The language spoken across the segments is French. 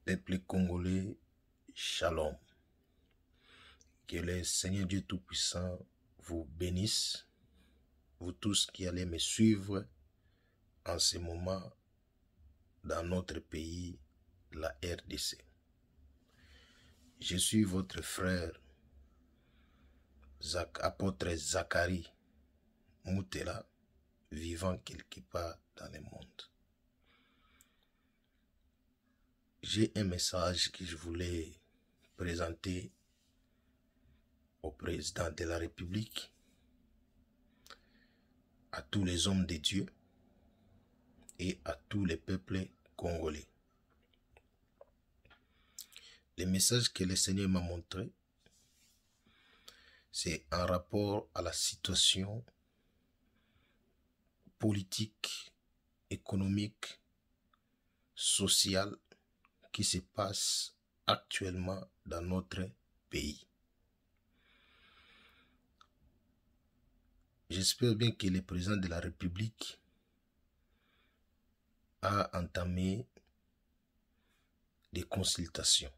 Peuple congolais, shalom. Que le Seigneur Dieu Tout-Puissant vous bénisse, vous tous qui allez me suivre en ce moment dans notre pays, la RDC. Je suis votre frère, apôtre Zacharie Moutela, vivant quelque part dans le monde. J'ai un message que je voulais présenter au président de la République, à tous les hommes de Dieu et à tous les peuples congolais. Le message que le Seigneur m'a montré, c'est en rapport à la situation politique, économique, sociale qui se passe actuellement dans notre pays. J'espère bien que le président de la République a entamé des consultations.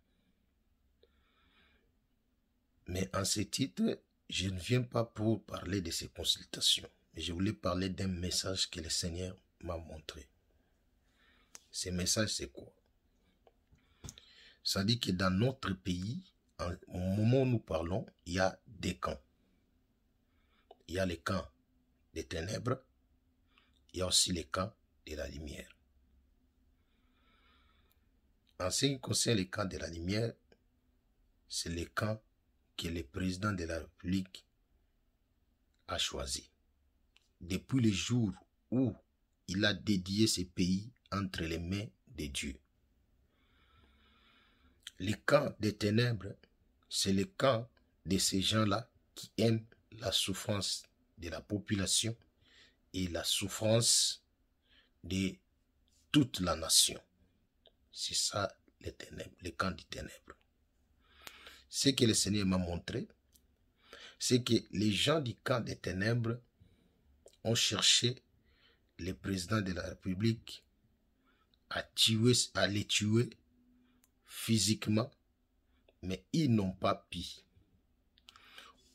Mais en ce titre, je ne viens pas pour parler de ces consultations. Mais je voulais parler d'un message que le Seigneur m'a montré. Ce message, c'est quoi? Ça dit que dans notre pays, au moment où nous parlons, il y a des camps. Il y a les camps des ténèbres, il y a aussi les camps de la lumière. En ce qui concerne les camps de la lumière, c'est les camps que le président de la République a choisi. Depuis le jour où il a dédié ce pays entre les mains de Dieu. Les camps des ténèbres, c'est le camp de ces gens-là qui aiment la souffrance de la population et la souffrance de toute la nation. C'est ça les ténèbres, les camps des ténèbres. Ce que le Seigneur m'a montré, c'est que les gens du camp des ténèbres ont cherché le président de la République à les tuer physiquement, mais ils n'ont pas pu.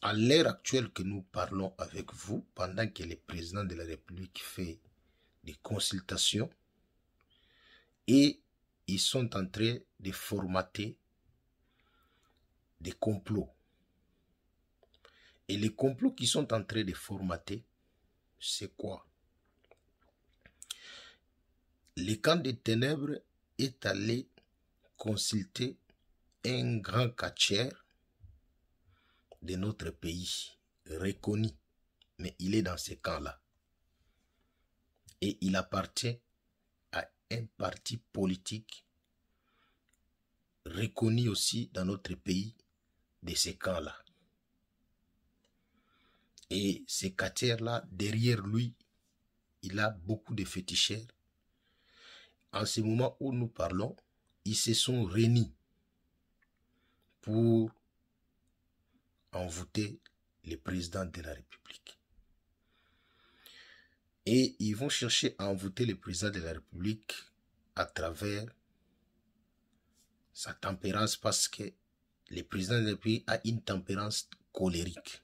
À l'heure actuelle que nous parlons avec vous, pendant que le président de la République fait des consultations, et ils sont en train de formater des complots. Et les complots qu'ils sont en train de formater, c'est quoi? Le camp des ténèbres est allé consulter un grand catcheur de notre pays, reconnu, mais il est dans ce camp-là. Et il appartient à un parti politique reconnu aussi dans notre pays de ce camp-là. Et ce catcheur-là, derrière lui, il a beaucoup de féticheurs. En ce moment où nous parlons, ils se sont réunis pour envoûter le président de la République. Et ils vont chercher à envoûter le président de la République à travers sa tempérance, parce que le président de la République a une tempérance colérique.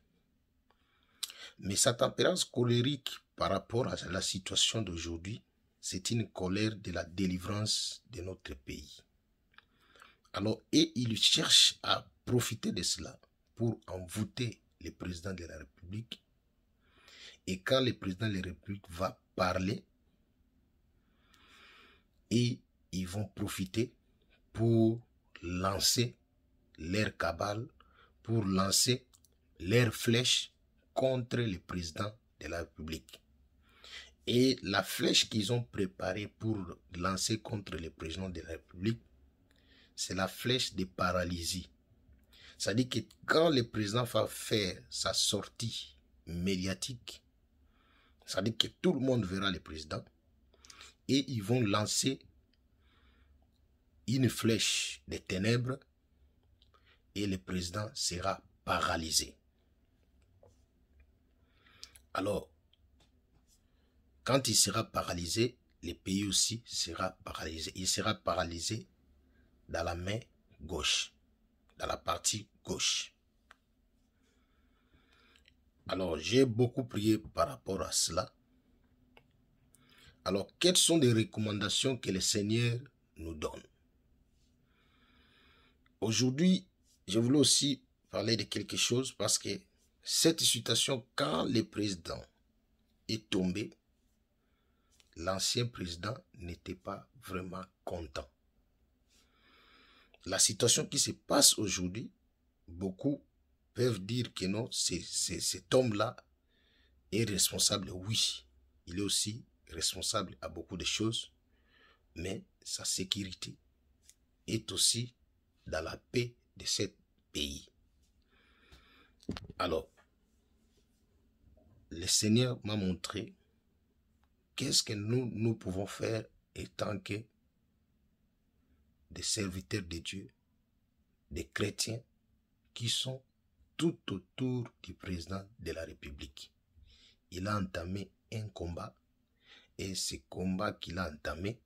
Mais sa tempérance colérique par rapport à la situation d'aujourd'hui, c'est une colère de la délivrance de notre pays. Alors, et il cherche à profiter de cela pour envoûter le président de la République. Et quand le président de la République va parler, et ils vont profiter pour lancer leur cabale, pour lancer leurs flèches contre le président de la République. Et la flèche qu'ils ont préparée pour lancer contre le président de la République, c'est la flèche de paralysie. C'est-à-dire que quand le président va faire sa sortie médiatique, c'est-à-dire que tout le monde verra le président, et ils vont lancer une flèche des ténèbres et le président sera paralysé. Alors, quand il sera paralysé, le pays aussi sera paralysé. Il sera paralysé dans la main gauche, dans la partie gauche. Alors, j'ai beaucoup prié par rapport à cela. Alors, quelles sont les recommandations que le Seigneur nous donne? Aujourd'hui, je voulais aussi parler de quelque chose parce que cette situation, quand le président est tombé, l'ancien président n'était pas vraiment content. La situation qui se passe aujourd'hui, beaucoup peuvent dire que non, cet homme-là est responsable. Oui, il est aussi responsable à beaucoup de choses, mais sa sécurité est aussi dans la paix de ce pays. Alors, le Seigneur m'a montré qu'est-ce que nous pouvons faire étant que des serviteurs de Dieu, des chrétiens qui sont tout autour du président de la République. Il a entamé un combat et ce combat qu'il a entamé,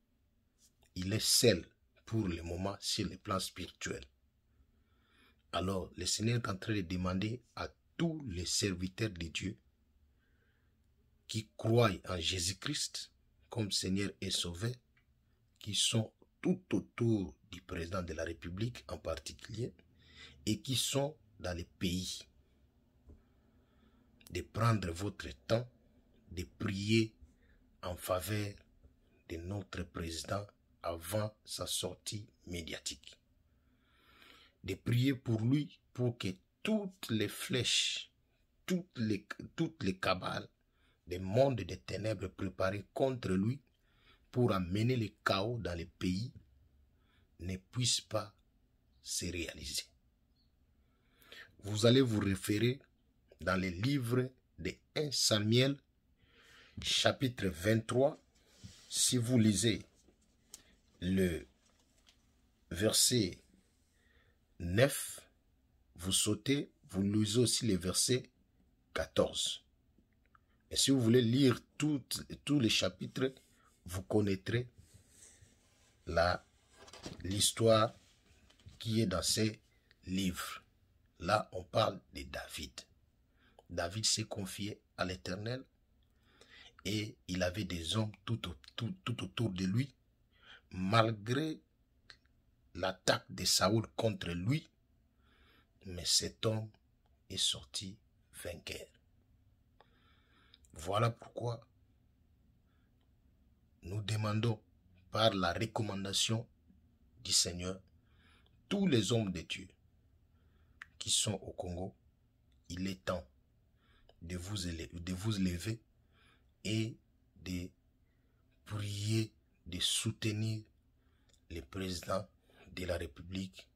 il est seul pour le moment sur le plan spirituel. Alors, le Seigneur est en train de demander à tous les serviteurs de Dieu qui croient en Jésus-Christ comme Seigneur et Sauveur, qui sont tout autour du président de la République en particulier et qui sont dans les pays, de prendre votre temps, de prier en faveur de notre président avant sa sortie médiatique. De prier pour lui pour que toutes les flèches, toutes les cabales des mondes des ténèbres préparés contre lui pour amener le chaos dans les pays ne puissent pas se réaliser. Vous allez vous référer dans les livres de 1 Samuel, chapitre 23, si vous lisez le verset 9, vous sautez, vous lisez aussi le verset 14. Et si vous voulez lire tous les chapitres, vous connaîtrez l'histoire qui est dans ces livres. Là, on parle de David. David s'est confié à l'Éternel et il avait des hommes tout autour de lui. Malgré l'attaque de Saoul contre lui, mais cet homme est sorti vainqueur. Voilà pourquoi nous demandons par la recommandation du Seigneur, tous les hommes de Dieu qui sont au Congo, il est temps de vous lever et de prier, de soutenir le président de la République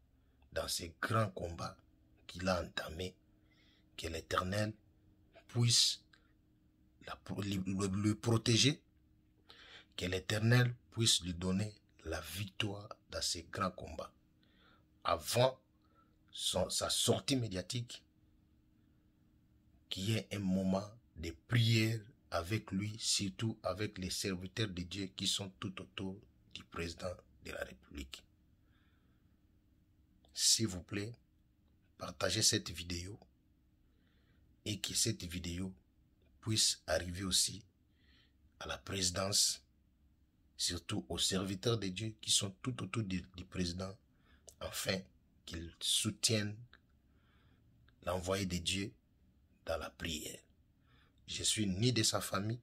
dans ces grands combats qu'il a entamés, que l'Éternel puisse le protéger, que l'Éternel puisse lui donner la victoire dans ces grands combats. Avant sa sortie médiatique, qu'il y ait un moment de prière avec lui, surtout avec les serviteurs de Dieu qui sont tout autour du président de la République. S'il vous plaît, partagez cette vidéo et que cette vidéo puisse arriver aussi à la présidence, surtout aux serviteurs de Dieu qui sont tout autour du président, afin qu'ils soutiennent l'envoyé de Dieu dans la prière. Je suis ni de sa famille,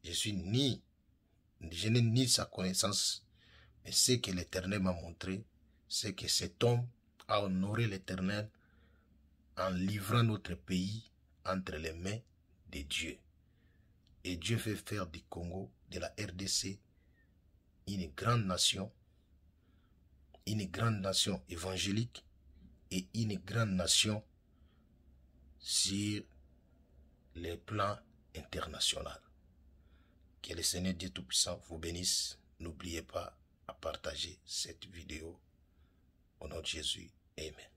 je n'ai ni sa connaissance, mais ce que l'Éternel m'a montré, c'est que cet homme a honoré l'Éternel en livrant notre pays entre les mains de Dieu. Et Dieu fait faire du Congo, de la RDC, une grande nation évangélique et une grande nation sur les plans internationaux. Que le Seigneur Dieu Tout-Puissant vous bénisse. N'oubliez pas à partager cette vidéo. Au nom de Jésus, Amen.